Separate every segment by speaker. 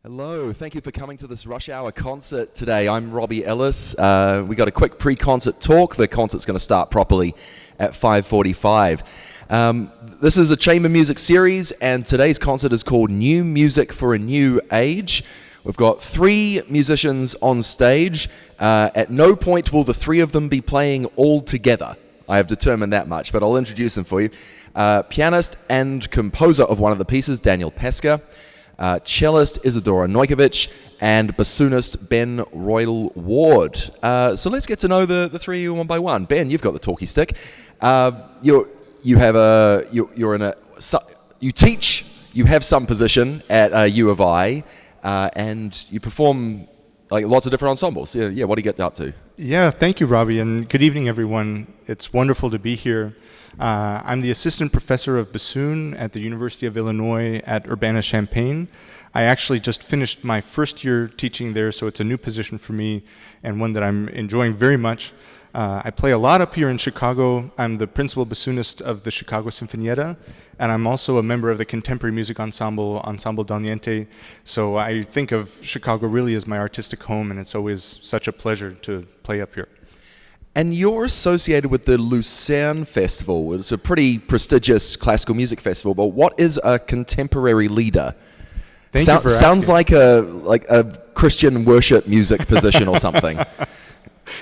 Speaker 1: Hello, thank you for coming to this Rush Hour concert today. I'm Robbie Ellis. We got a quick pre-concert talk. The concert's going to start properly at 5:45. This is a chamber music series, and today's concert is called New Music for a New Age. We've got 3 musicians on stage. At no point will the 3 of them be playing all together. I have determined that much, but I'll introduce them for you. Pianist and composer of one of the pieces, Daniel Pesca. Cellist Isidora Nojkovic, and bassoonist Ben Roidl-Ward. So let's get to know the 3 of you one by one. Ben, you've got the talkie stick. You teach. You have some position at U of I, and you perform like lots of different ensembles. Yeah. What do you get up to?
Speaker 2: Yeah, thank you, Robbie, and good evening, everyone. It's wonderful to be here. I'm the assistant professor of bassoon at the University of Illinois at Urbana-Champaign. I actually just finished my first year teaching there, so it's a new position for me and one that I'm enjoying very much. I play a lot up here in Chicago. I'm the principal bassoonist of the Chicago Sinfonietta, and I'm also a member of the contemporary music ensemble, Ensemble Del Niente. So I think of Chicago really as my artistic home, and it's always such a pleasure to play up here.
Speaker 1: And you're associated with the Lucerne Festival. It's a pretty prestigious classical music festival, but what is a contemporary leader?
Speaker 2: Thank you for
Speaker 1: sounds
Speaker 2: asking.
Speaker 1: like a Christian worship music position or something.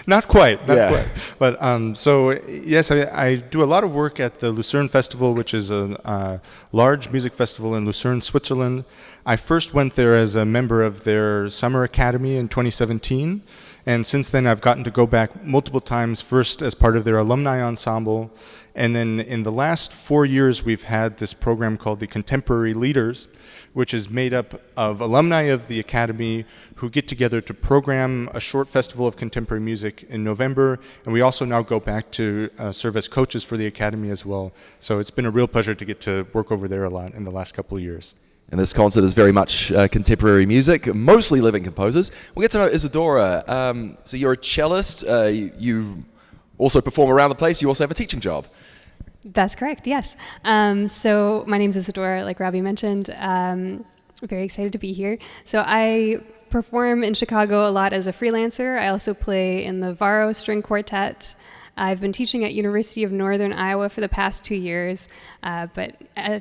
Speaker 2: Not quite. But so yes, I do a lot of work at the Lucerne Festival, which is a large music festival in Lucerne, Switzerland. I first went there as a member of their summer academy in 2017. And since then, I've gotten to go back multiple times, first as part of their alumni ensemble. And then in the last 4 years, we've had this program called the Contemporary Leaders, which is made up of alumni of the Academy who get together to program a short festival of contemporary music in November. And we also now go back to serve as coaches for the Academy as well. So it's been a real pleasure to get to work over there a lot in the last couple of years.
Speaker 1: And this concert is very much contemporary music, mostly living composers. We'll get to know Isidora. So you're a cellist. You also perform around the place. You also have a teaching job.
Speaker 3: That's correct, yes. So my name's Isidora, like Robbie mentioned. Very excited to be here. So I perform in Chicago a lot as a freelancer. I also play in the Varro String Quartet. I've been teaching at University of Northern Iowa for the past 2 years, but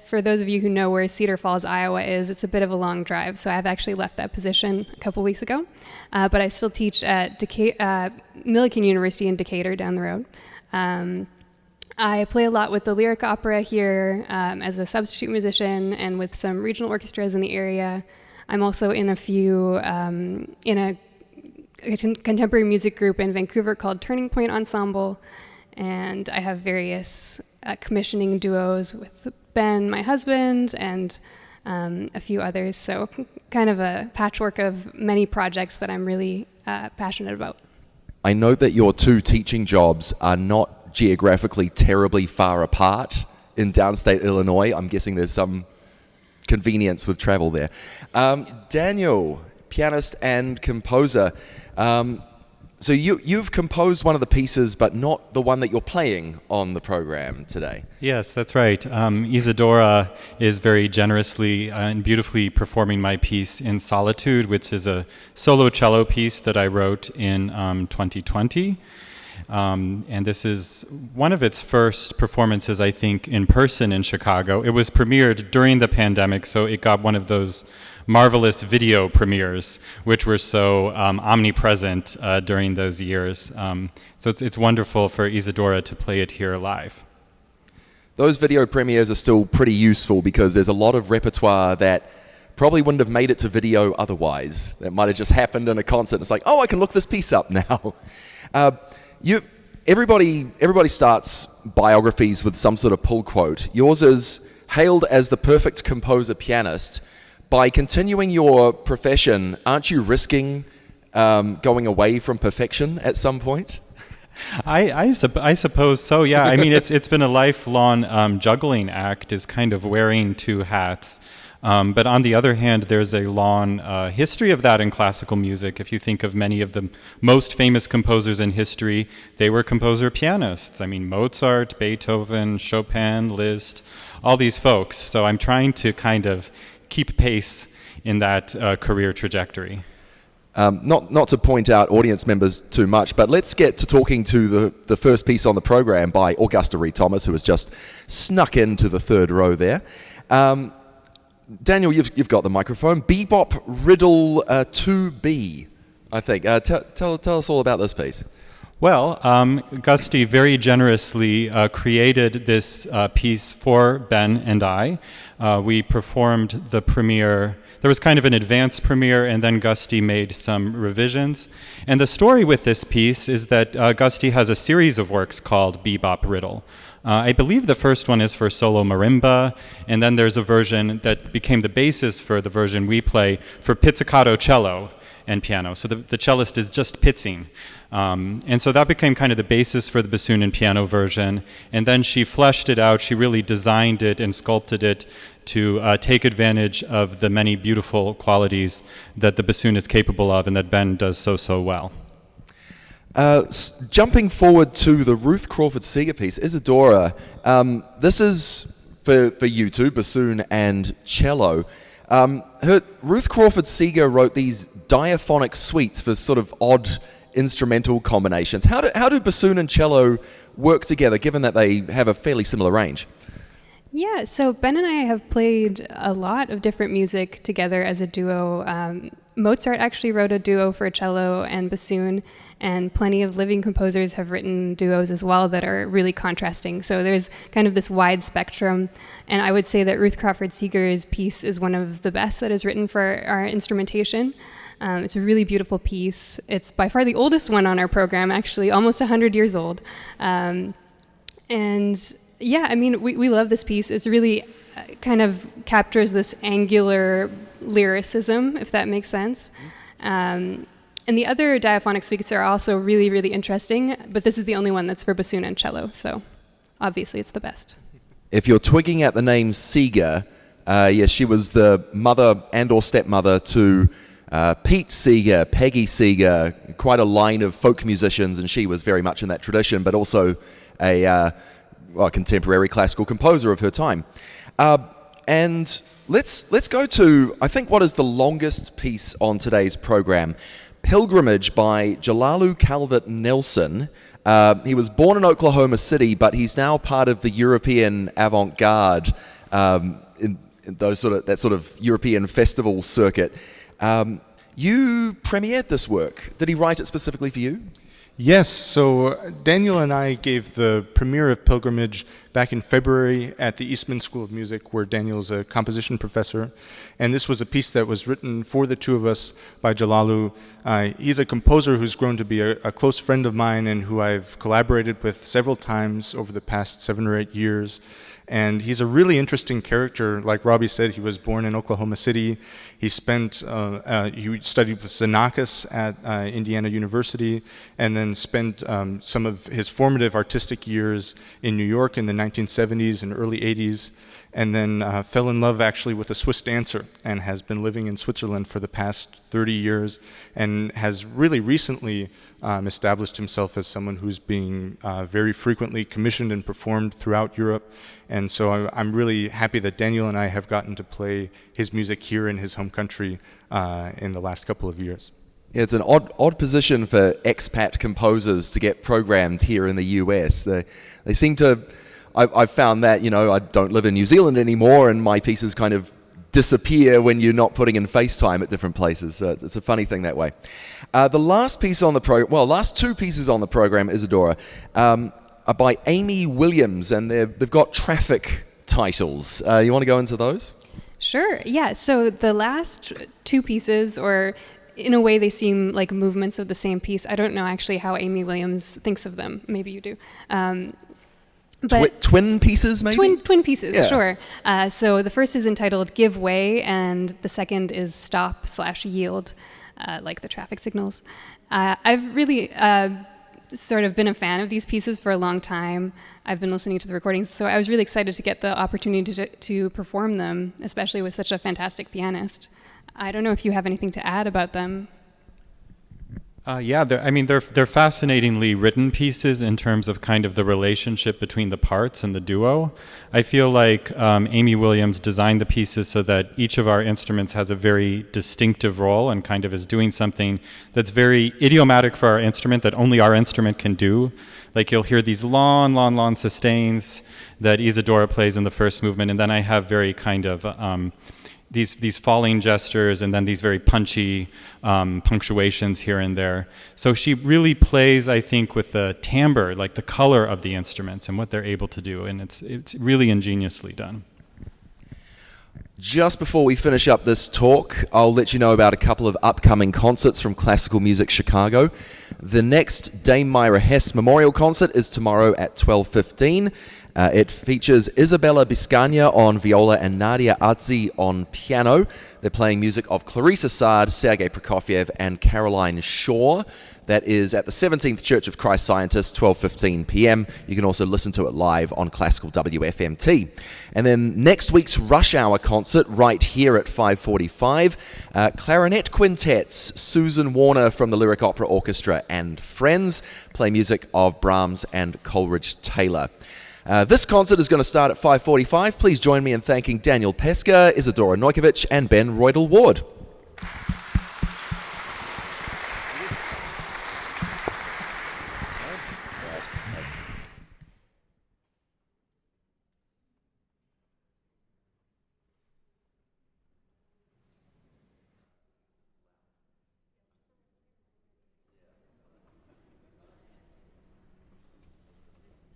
Speaker 3: for those of you who know where Cedar Falls, Iowa is, it's a bit of a long drive, so I've actually left that position a couple weeks ago. But I still teach at Millikin University in Decatur down the road. I play a lot with the Lyric Opera here as a substitute musician and with some regional orchestras in the area. I'm also in a few, in a contemporary music group in Vancouver called Turning Point Ensemble, and I have various commissioning duos with Ben, my husband, and a few others, so kind of a patchwork of many projects that I'm really passionate about.
Speaker 1: I know that your 2 teaching jobs are not geographically terribly far apart in downstate Illinois. I'm guessing there's some convenience with travel there. Daniel, pianist and composer. So you've composed one of the pieces, but not the one that you're playing on the program today.
Speaker 4: Yes, that's right. Isidora is very generously and beautifully performing my piece in Solitude, which is a solo cello piece that I wrote in 2020. And this is one of its first performances, I think, in person in Chicago. It was premiered during the pandemic, so it got one of those marvelous video premieres, which were so omnipresent during those years. So it's wonderful for Isidora to play it here live.
Speaker 1: Those video premieres are still pretty useful because there's a lot of repertoire that probably wouldn't have made it to video otherwise. That might have just happened in a concert. It's like, oh, I can look this piece up now. Everybody starts biographies with some sort of pull quote. Yours is hailed as the perfect composer pianist. By continuing your profession, aren't you risking going away from perfection at some point?
Speaker 4: I suppose so, yeah. I mean, it's been a lifelong juggling act, is kind of wearing 2 hats. But on the other hand, there's a long history of that in classical music. If you think of many of the most famous composers in history, they were composer pianists. I mean, Mozart, Beethoven, Chopin, Liszt, all these folks. So I'm trying to kind of keep pace in that career trajectory.
Speaker 1: Not to point out audience members too much, but let's get to talking to the first piece on the program by Augusta Reed Thomas, who has just snuck into the third row there. Daniel, you've got the microphone. Bebop Riddle 2B, I think. Tell us all about this piece.
Speaker 4: Well, Gusti very generously created this piece for Ben and I. We performed the premiere. There was kind of an advanced premiere, and then Gusti made some revisions. And the story with this piece is that Gusti has a series of works called Bebop Riddle. I believe the first one is for solo marimba, and then there's a version that became the basis for the version we play for pizzicato cello and piano. So the cellist is just pizzing. And so that became kind of the basis for the bassoon and piano version. And then she fleshed it out. She really designed it and sculpted it to take advantage of the many beautiful qualities that the bassoon is capable of and that Ben does so well.
Speaker 1: Jumping forward to the Ruth Crawford-Seeger piece, Isidora, this is for you two, bassoon and cello. Ruth Crawford-Seeger wrote these diaphonic suites for sort of odd instrumental combinations. How do bassoon and cello work together, given that they have a fairly similar range?
Speaker 3: Yeah, so Ben and I have played a lot of different music together as a duo. Mozart actually wrote a duo for cello and bassoon, and plenty of living composers have written duos as well that are really contrasting. So there's kind of this wide spectrum, and I would say that Ruth Crawford-Seeger's piece is one of the best that is written for our instrumentation. It's a really beautiful piece. It's by far the oldest one on our program, actually, almost 100 years old. And yeah, I mean, we love this piece. It's really kind of captures this angular lyricism, if that makes sense. And the other diaphonic suites are also really, really interesting, but this is the only one that's for bassoon and cello, so obviously it's the best.
Speaker 1: If you're twigging at the name Seeger, yes, she was the mother and or stepmother to Pete Seeger, Peggy Seeger, quite a line of folk musicians, and she was very much in that tradition, but also a contemporary classical composer of her time. And let's go to, I think, what is the longest piece on today's program, Pilgrimage by Jalalu-Kalvert Nelson. He was born in Oklahoma City, but he's now part of the European avant-garde, in that sort of European festival circuit. You premiered this work. Did he write it specifically for you?
Speaker 2: Yes, so Daniel and I gave the premiere of Pilgrimage back in February at the Eastman School of Music, where Daniel's a composition professor. And this was a piece that was written for the two of us by Jalalu. He's a composer who's grown to be a close friend of mine and who I've collaborated with several times over the past 7 or 8 years. And he's a really interesting character. Like Robbie said, he was born in Oklahoma City. He spent, he studied with Xenakis at Indiana University, and then spent some of his formative artistic years in New York in the 1970s and early 80s, and then fell in love actually with a Swiss dancer and has been living in Switzerland for the past 30 years and has really recently established himself as someone who's being very frequently commissioned and performed throughout Europe. And so I'm really happy that Daniel and I have gotten to play his music here in his home country in the last couple of years.
Speaker 1: Yeah, it's an odd position for expat composers to get programmed here in the US. They seem to, I've found that, I don't live in New Zealand anymore, and my pieces kind of disappear when you're not putting in FaceTime at different places. So it's a funny thing that way. The last piece on the program, last two pieces on the program, Isidora, are by Amy Williams, and they've got traffic titles. You want to go into those?
Speaker 3: Sure, yeah. So the last two pieces, or in a way they seem like movements of the same piece. I don't know actually how Amy Williams thinks of them. Maybe you do. But
Speaker 1: twin pieces, maybe?
Speaker 3: Twin pieces,
Speaker 1: yeah.
Speaker 3: Sure. So the first is entitled Give Way, and the second is Stop/Yield, like the traffic signals. I've really sort of been a fan of these pieces for a long time. I've been listening to the recordings, so I was really excited to get the opportunity to perform them, especially with such a fantastic pianist. I don't know if you have anything to add about them.
Speaker 4: Yeah, they're fascinatingly written pieces in terms of kind of the relationship between the parts and the duo. I feel like Amy Williams designed the pieces so that each of our instruments has a very distinctive role and kind of is doing something that's very idiomatic for our instrument that only our instrument can do. Like you'll hear these long, long, long sustains that Isidora plays in the first movement, and then I have very kind of these falling gestures and then these very punchy punctuations here and there. So she really plays, I think, with the timbre, like the color of the instruments and what they're able to do, and it's really ingeniously done.
Speaker 1: Just before we finish up this talk, I'll let you know about a couple of upcoming concerts from Classical Music Chicago. The next Dame Myra Hess Memorial Concert is tomorrow at 12:15. It features Isabella Biscagna on viola and Nadia Adzi on piano. They're playing music of Clarissa Sard, Sergei Prokofiev, and Caroline Shaw. That is at the 17th Church of Christ Scientist, 12:15 p.m. You can also listen to it live on Classical WFMT. And then next week's Rush Hour concert right here at 5:45, clarinet quintets, Susan Warner from the Lyric Opera Orchestra and Friends, play music of Brahms and Coleridge Taylor. This concert is going to start at 5:45. Please join me in thanking Daniel Pesca, Isidora Nojkovic, and Ben Roidl-Ward.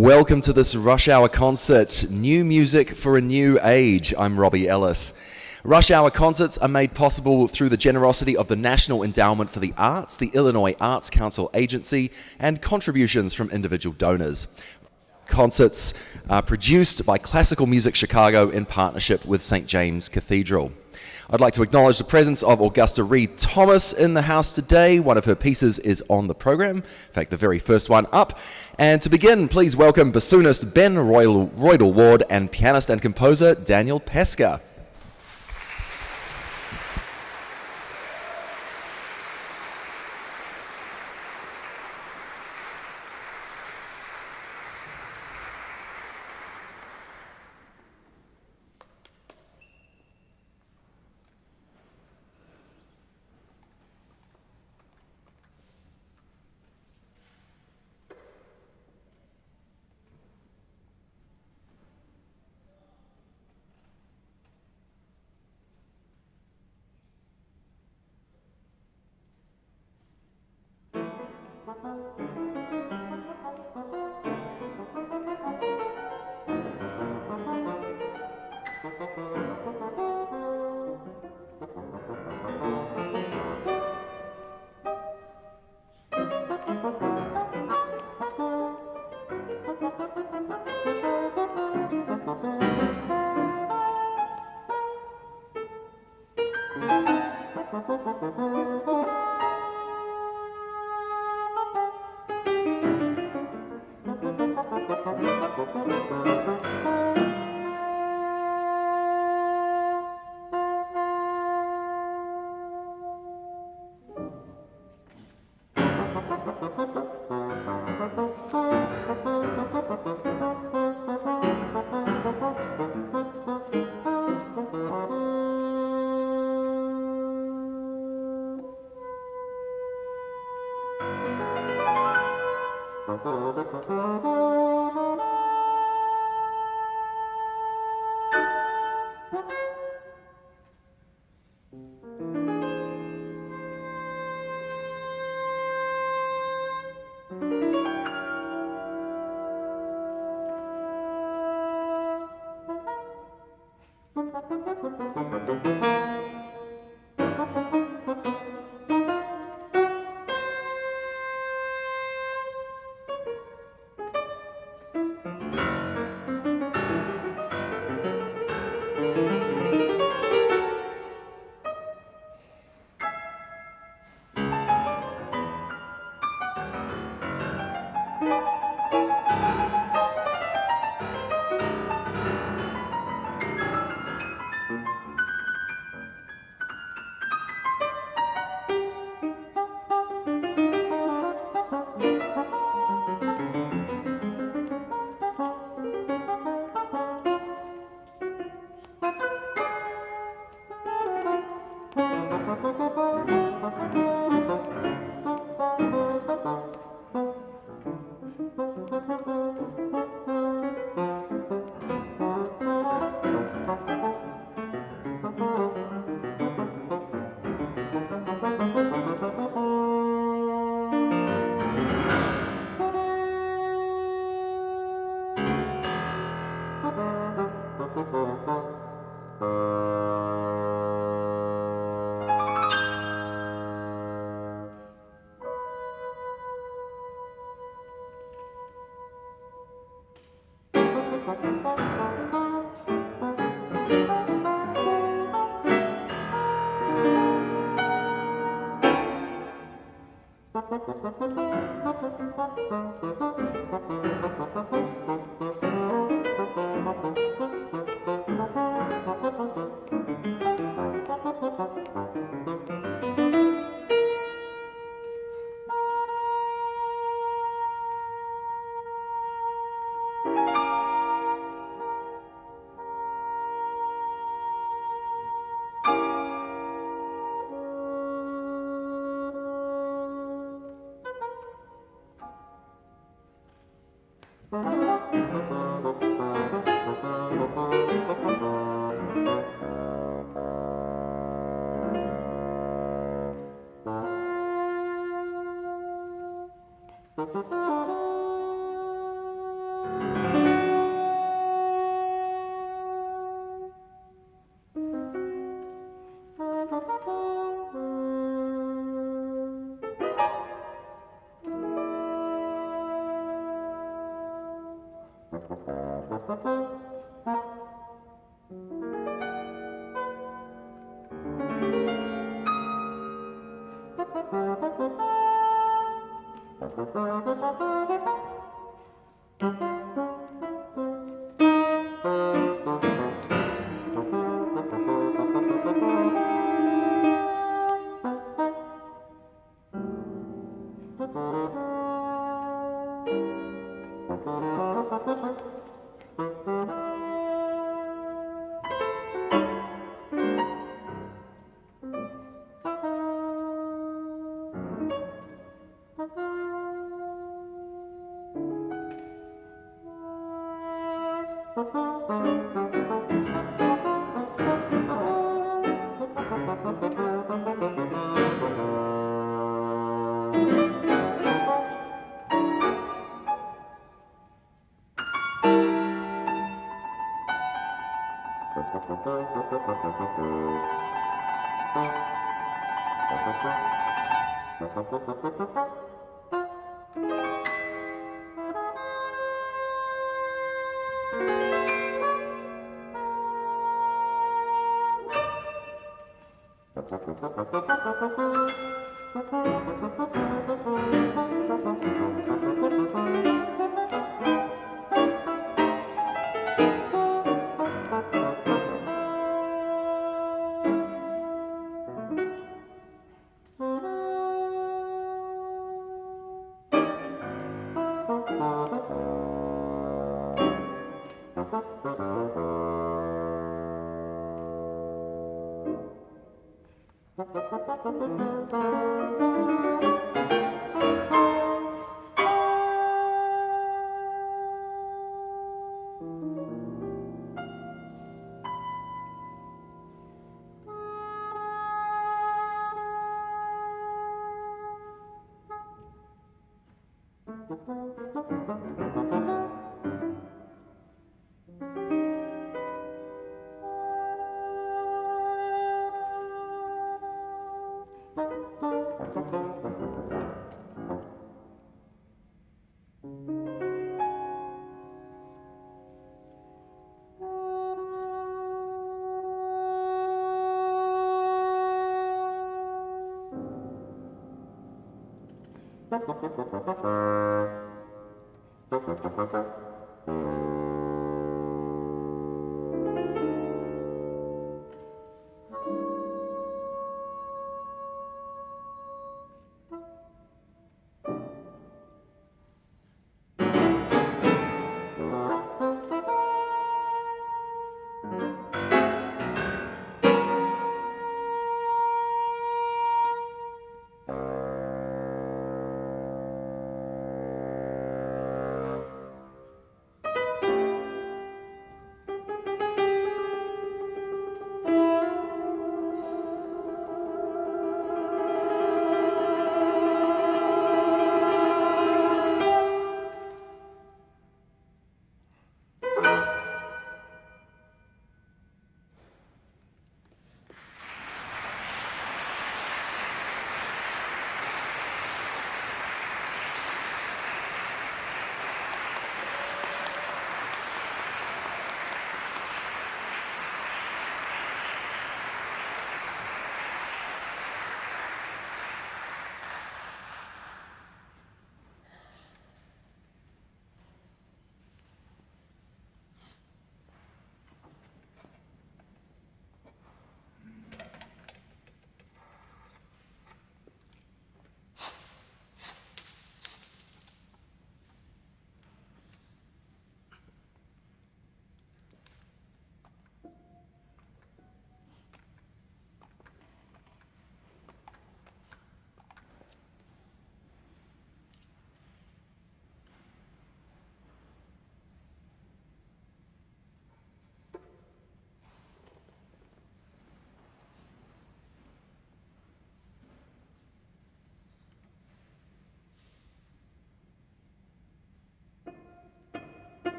Speaker 1: Welcome to this Rush Hour concert, new music for a new age. I'm Robbie Ellis. Rush Hour concerts are made possible through the generosity of the National Endowment for the Arts, the Illinois Arts Council Agency, and contributions from individual donors. Concerts are produced by Classical Music Chicago in partnership with St. James Cathedral. I'd like to acknowledge the presence of Augusta Reed Thomas in the house today. One of her pieces is on the program, in fact, the very first one up. And to begin, please welcome bassoonist Ben Roidl-Ward and pianist and composer Daniel Pesca.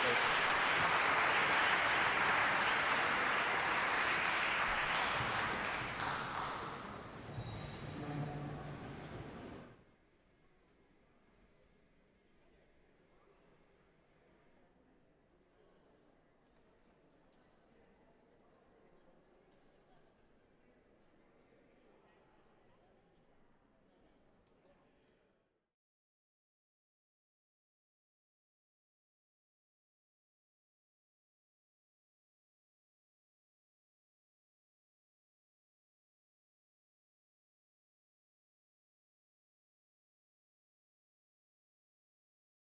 Speaker 4: Okay.